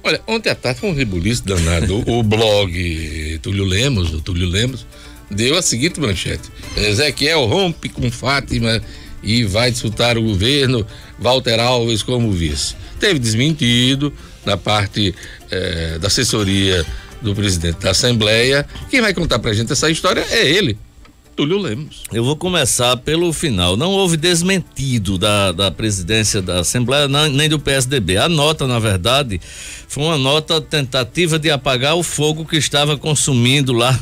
Olha, ontem à tarde foi um rebuliço danado. O blog Túlio Lemos, deu a seguinte manchete: Ezequiel rompe com Fátima e vai disputar o governo, Walter Alves como vice. Teve desmentido da parte da assessoria do presidente da Assembleia. Quem vai contar pra gente essa história é ele, Túlio Lemos. Eu vou começar pelo final. Não houve desmentido da presidência da Assembleia nem do PSDB. A nota, na verdade, foi uma nota tentativa de apagar o fogo que estava consumindo lá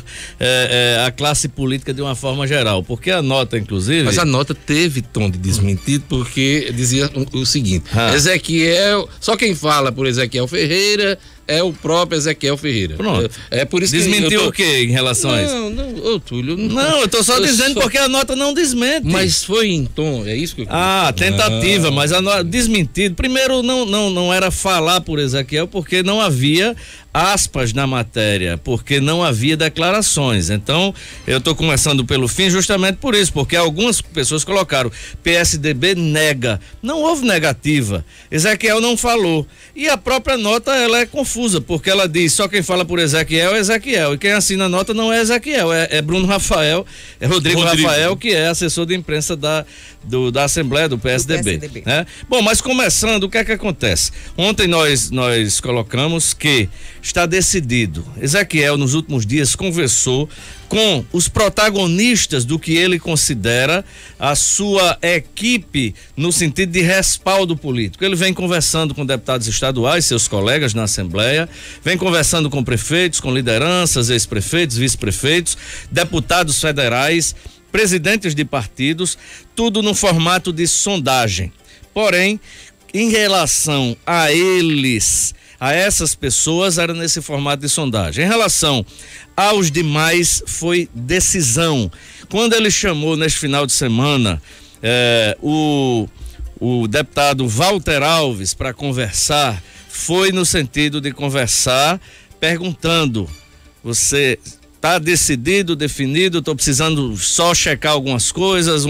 a classe política de uma forma geral. Porque a nota, inclusive... Mas a nota teve tom de desmentido porque dizia o seguinte: Ezequiel, só quem fala por Ezequiel Ferreira é o próprio Ezequiel Ferreira. Pronto. É por isso desmentiu que o quê em relação a isso? Não, Túlio. Não, eu tô só dizendo porque a nota não desmente. Mas foi em tom, é isso que eu... Tentativa, mas a nota desmentido. Primeiro, não era falar por Ezequiel porque não havia aspas na matéria, porque não havia declarações. Então, eu estou começando pelo fim justamente por isso, porque algumas pessoas colocaram PSDB nega. Não houve negativa. Ezequiel não falou. E a própria nota, ela é confusa, porque ela diz só quem fala por Ezequiel é Ezequiel, e quem assina a nota não é Ezequiel, é Bruno Rafael, é Rodrigo Rafael, que é assessor de imprensa da Assembleia do PSDB. Né? Bom, mas começando, o que é que acontece? Ontem nós colocamos que está decidido. Ezequiel, nos últimos dias, conversou com os protagonistas do que ele considera a sua equipe no sentido de respaldo político. Ele vem conversando com deputados estaduais, seus colegas na Assembleia, vem conversando com prefeitos, com lideranças, ex-prefeitos, vice-prefeitos, deputados federais, presidentes de partidos, tudo no formato de sondagem. Porém, em relação a eles, a essas pessoas, era nesse formato de sondagem. Em relação aos demais, foi decisão. Quando ele chamou neste final de semana o deputado Walter Alves para conversar, foi no sentido de conversar perguntando: você está decidido, definido? Estou precisando só checar algumas coisas,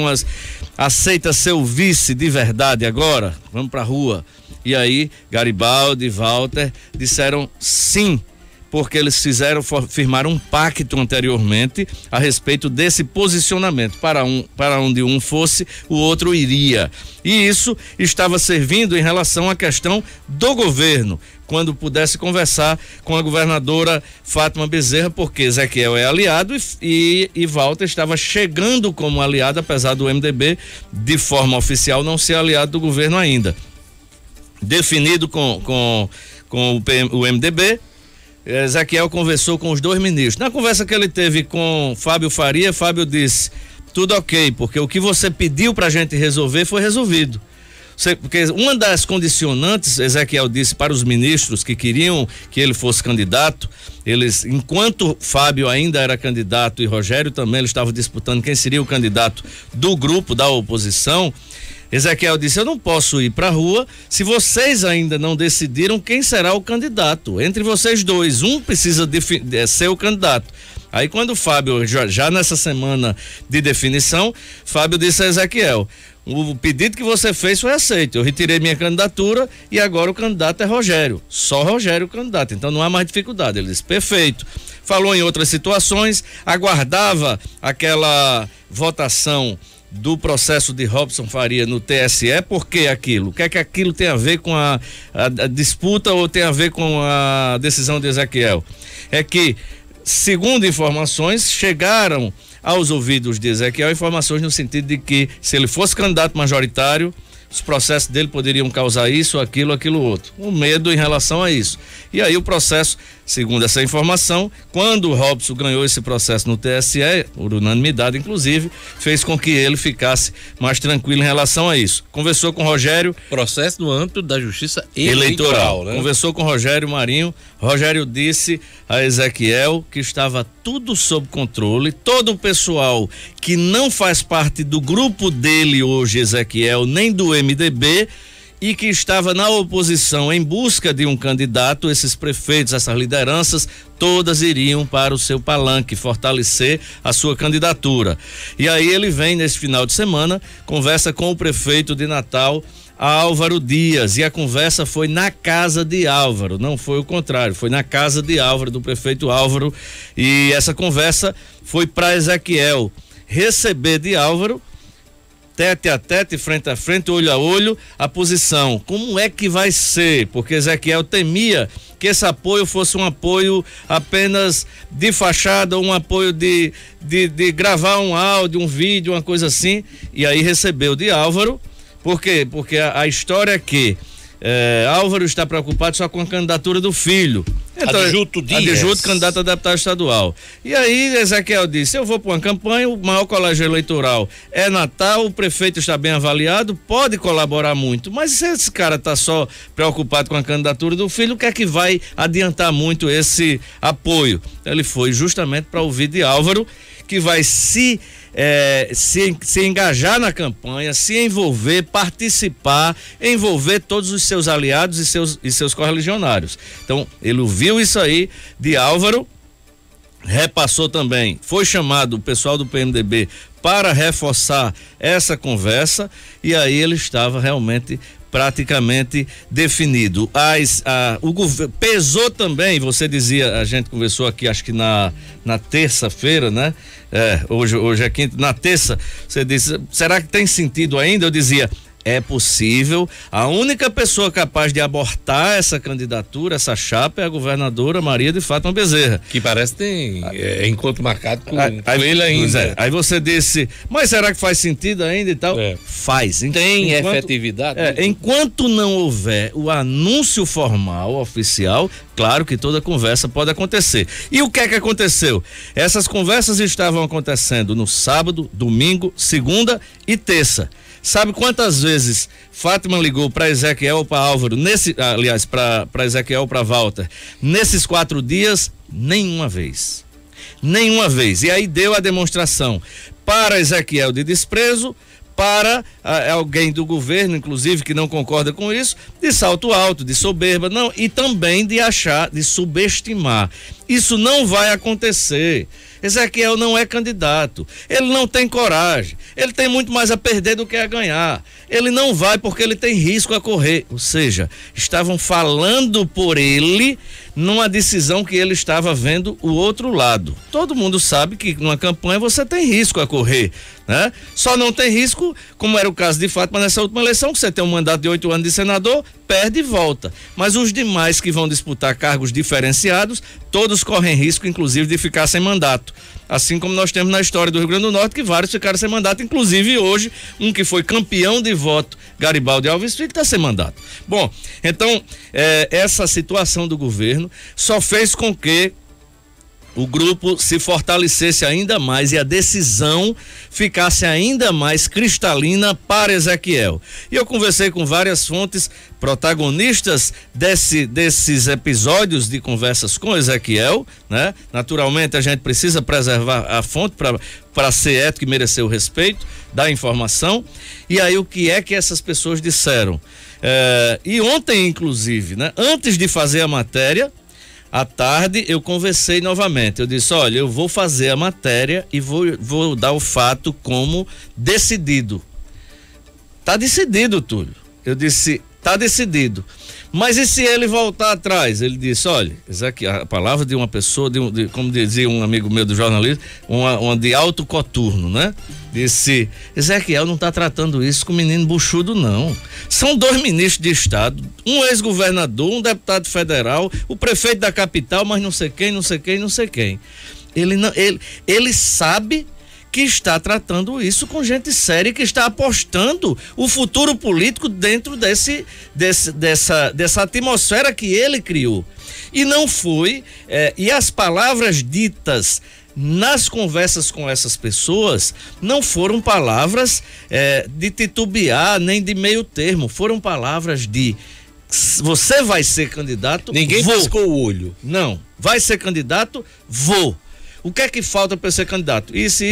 aceita ser o vice de verdade agora? Vamos para a rua. E aí, Garibaldi e Walter disseram sim, porque eles firmaram um pacto anteriormente a respeito desse posicionamento. Para onde um fosse, o outro iria. E isso estava servindo em relação à questão do governo, quando pudesse conversar com a governadora Fátima Bezerra, porque Ezequiel é aliado e Walter estava chegando como aliado, apesar do MDB, de forma oficial, não ser aliado do governo ainda. Definido com o MDB, Ezequiel conversou com os dois ministros. Na conversa que ele teve com Fábio Faria, Fábio disse: tudo ok, porque o que você pediu pra gente resolver foi resolvido. Porque uma das condicionantes, Ezequiel disse para os ministros que queriam que ele fosse candidato, eles, enquanto Fábio ainda era candidato e Rogério também, eles estavam disputando quem seria o candidato do grupo da oposição. Ezequiel disse: eu não posso ir para a rua se vocês ainda não decidiram quem será o candidato. Entre vocês dois, um precisa ser o candidato. Aí quando o Fábio, já nessa semana de definição, Fábio disse a Ezequiel: o pedido que você fez foi aceito, eu retirei minha candidatura e agora o candidato é Rogério, só Rogério o candidato, então não há mais dificuldade. Ele disse: perfeito. Falou em outras situações, aguardava aquela votação do processo de Robson Faria no TSE. Por que aquilo? O que é que aquilo tem a ver com a disputa ou tem a ver com a decisão de Ezequiel? É que, segundo informações, chegaram aos ouvidos de Ezequiel informações no sentido de que, se ele fosse candidato majoritário, os processos dele poderiam causar isso, aquilo outro. Um medo em relação a isso. E aí o processo, segundo essa informação, quando o Robson ganhou esse processo no TSE, por unanimidade inclusive, fez com que ele ficasse mais tranquilo em relação a isso. Conversou com Rogério. Processo no âmbito da justiça eleitoral, né? Conversou com Rogério Marinho. Rogério disse a Ezequiel que estava tudo sob controle, todo o pessoal que não faz parte do grupo dele hoje, Ezequiel, nem do MDB, e que estava na oposição em busca de um candidato, esses prefeitos, essas lideranças, todas iriam para o seu palanque, fortalecer a sua candidatura. E aí ele vem nesse final de semana, conversa com o prefeito de Natal, Álvaro Dias, e a conversa foi na casa de Álvaro, não foi o contrário, foi na casa de Álvaro, do prefeito Álvaro, e essa conversa foi para Ezequiel receber de Álvaro, tete a tete, frente a frente, olho a olho, a posição, como é que vai ser, porque Ezequiel temia que esse apoio fosse um apoio apenas de fachada, um apoio de gravar um áudio, um vídeo, uma coisa assim, e aí recebeu de Álvaro. Por quê? Porque a história é que Álvaro está preocupado só com a candidatura do filho. Então, adjunto candidato a deputado estadual. E aí Ezequiel disse, eu vou para uma campanha, o maior colégio eleitoral é Natal, o prefeito está bem avaliado, pode colaborar muito, mas se esse cara está só preocupado com a candidatura do filho, o que é que vai adiantar muito esse apoio? Ele foi justamente para ouvir de Álvaro, que vai se engajar na campanha, se envolver, participar, envolver todos os seus aliados e seus correligionários. Então, ele ouviu isso aí de Álvaro, repassou também, foi chamado o pessoal do PMDB para reforçar essa conversa, e aí ele estava realmente praticamente definido. O governo pesou também, você dizia, a gente conversou aqui, acho que na terça-feira, né? Hoje é quinta, na terça, você disse, será que tem sentido ainda? Eu dizia, é possível, a única pessoa capaz de abortar essa candidatura, essa chapa, é a governadora Maria de Fátima Bezerra. Que parece que tem encontro marcado com ele ainda. Aí você disse, mas será que faz sentido ainda e tal? Faz. Tem efetividade? Enquanto não houver o anúncio formal, oficial, claro que toda conversa pode acontecer. E o que é que aconteceu? Essas conversas estavam acontecendo no sábado, domingo, segunda e terça. Sabe quantas vezes Fátima ligou para Ezequiel, para Álvaro, para Ezequiel, para Walter, nesses 4 dias? Nenhuma vez. Nenhuma vez. E aí deu a demonstração para Ezequiel de desprezo, para alguém do governo, inclusive, que não concorda com isso, de salto alto, de soberba, não, e também de achar, de subestimar. Isso não vai acontecer. Ezequiel não é candidato, ele não tem coragem, ele tem muito mais a perder do que a ganhar, ele não vai porque ele tem risco a correr, ou seja, estavam falando por ele numa decisão que ele estava vendo o outro lado. Todo mundo sabe que numa campanha você tem risco a correr, né? Só não tem risco, como era o caso de Fátima nessa última eleição, que você tem um mandato de 8 anos de senador, perde e volta, mas os demais que vão disputar cargos diferenciados, todos correm risco, inclusive, de ficar sem mandato. Assim como nós temos na história do Rio Grande do Norte, que vários ficaram sem mandato, inclusive hoje, um que foi campeão de voto, Garibaldi Alves Filho, está sem mandato. Bom, então, essa situação do governo só fez com que o grupo se fortalecesse ainda mais e a decisão ficasse ainda mais cristalina para Ezequiel. E eu conversei com várias fontes, protagonistas desses episódios de conversas com Ezequiel, né? Naturalmente a gente precisa preservar a fonte para ser ético e merecer o respeito da informação. E aí o que é que essas pessoas disseram? E ontem, inclusive, né? Antes de fazer a matéria, à tarde eu conversei novamente, eu disse, olha, eu vou fazer a matéria e vou dar o fato como decidido. Tá decidido, Túlio. Eu disse, tá decidido. Mas e se ele voltar atrás? Ele disse, olha, a palavra de uma pessoa, como dizia um amigo meu do jornalismo, uma de alto coturno, né? Disse, Ezequiel não está tratando isso com menino buchudo, não. São 2 ministros de Estado, um ex-governador, um deputado federal, o prefeito da capital, mas não sei quem. Ele sabe que está tratando isso com gente séria, que está apostando o futuro político dentro dessa atmosfera que ele criou. E não foi, e as palavras ditas nas conversas com essas pessoas não foram palavras de titubear, nem de meio termo, foram palavras de você vai ser candidato, ninguém piscou o olho. Não, vai ser candidato, vou. O que é que falta para ser candidato? Isso.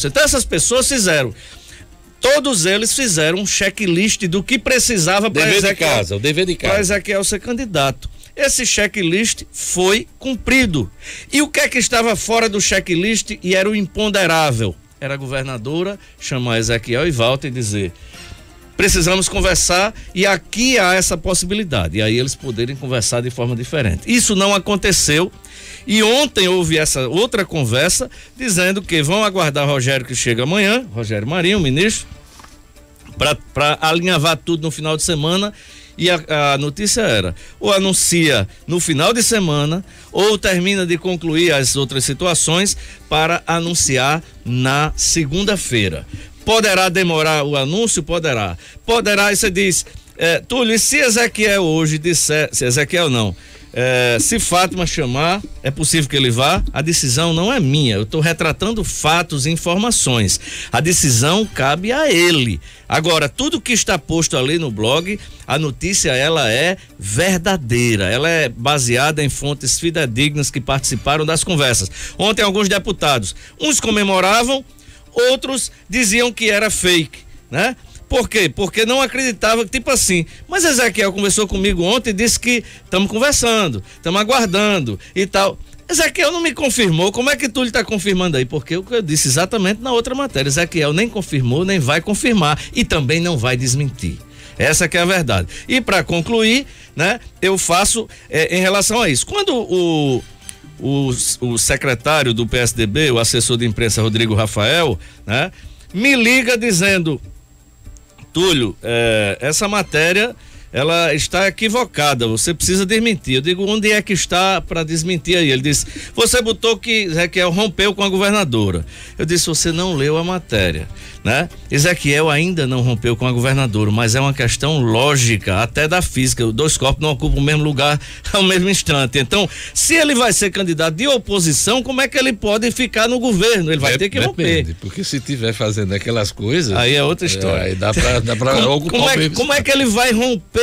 Então essas pessoas todos eles fizeram um checklist do que precisava para Ezequiel ser candidato. Esse checklist foi cumprido. E o que é que estava fora do checklist e era o imponderável? Era a governadora chamar Ezequiel e Walter e dizer, precisamos conversar e aqui há essa possibilidade. E aí eles poderem conversar de forma diferente. Isso não aconteceu. E ontem houve essa outra conversa dizendo que vão aguardar Rogério, que chega amanhã, Rogério Marinho, o ministro, para alinhavar tudo no final de semana. E a notícia era, ou anuncia no final de semana, ou termina de concluir as outras situações para anunciar na segunda-feira. Poderá demorar o anúncio? Poderá. Poderá, e você diz, Túlio, e se Ezequiel hoje disser, se Ezequiel não, se Fátima chamar, é possível que ele vá? A decisão não é minha, eu estou retratando fatos e informações. A decisão cabe a ele. Agora, tudo que está posto ali no blog, a notícia ela é verdadeira, ela é baseada em fontes fidedignas que participaram das conversas. Ontem alguns deputados, uns comemoravam, outros diziam que era fake, né? Por quê? Porque não acreditava, tipo assim, mas Ezequiel conversou comigo ontem e disse que estamos conversando, estamos aguardando e tal. Ezequiel não me confirmou, como é que tu está confirmando aí? Porque o que eu disse exatamente na outra matéria, Ezequiel nem confirmou, nem vai confirmar e também não vai desmentir. Essa que é a verdade. E para concluir, né, eu faço em relação a isso. Quando o secretário do PSDB, o assessor de imprensa Rodrigo Rafael, né, me liga dizendo: Túlio, essa matéria ela está equivocada, você precisa desmentir. Eu digo, onde é que está para desmentir aí? Ele disse, você botou que Ezequiel rompeu com a governadora. Eu disse, você não leu a matéria, né? Ezequiel ainda não rompeu com a governadora, mas é uma questão lógica, até da física, os dois corpos não ocupam o mesmo lugar ao mesmo instante. Então, se ele vai ser candidato de oposição, como é que ele pode ficar no governo? Ele vai ter que romper. Depende, porque se estiver fazendo aquelas coisas... Aí é outra história. Aí dá pra ocupar como é que ele vai romper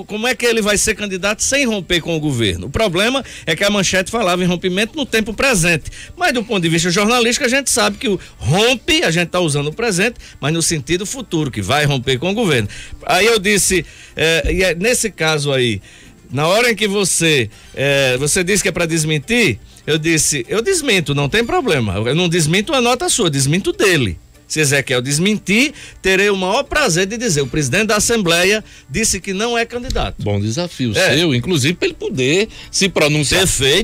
como é que ele vai ser candidato sem romper com o governo? O problema é que a manchete falava em rompimento no tempo presente, mas do ponto de vista jornalístico a gente sabe que o rompe, a gente está usando o presente, mas no sentido futuro, que vai romper com o governo. Aí eu disse, nesse caso aí, na hora em que você disse que é para desmentir, eu disse, eu desminto, não tem problema, eu não desminto a nota sua, desminto dele. Se Ezequiel desmentir, terei o maior prazer de dizer, o presidente da Assembleia disse que não é candidato. Bom desafio seu, inclusive para ele poder se pronunciar. Perfeito.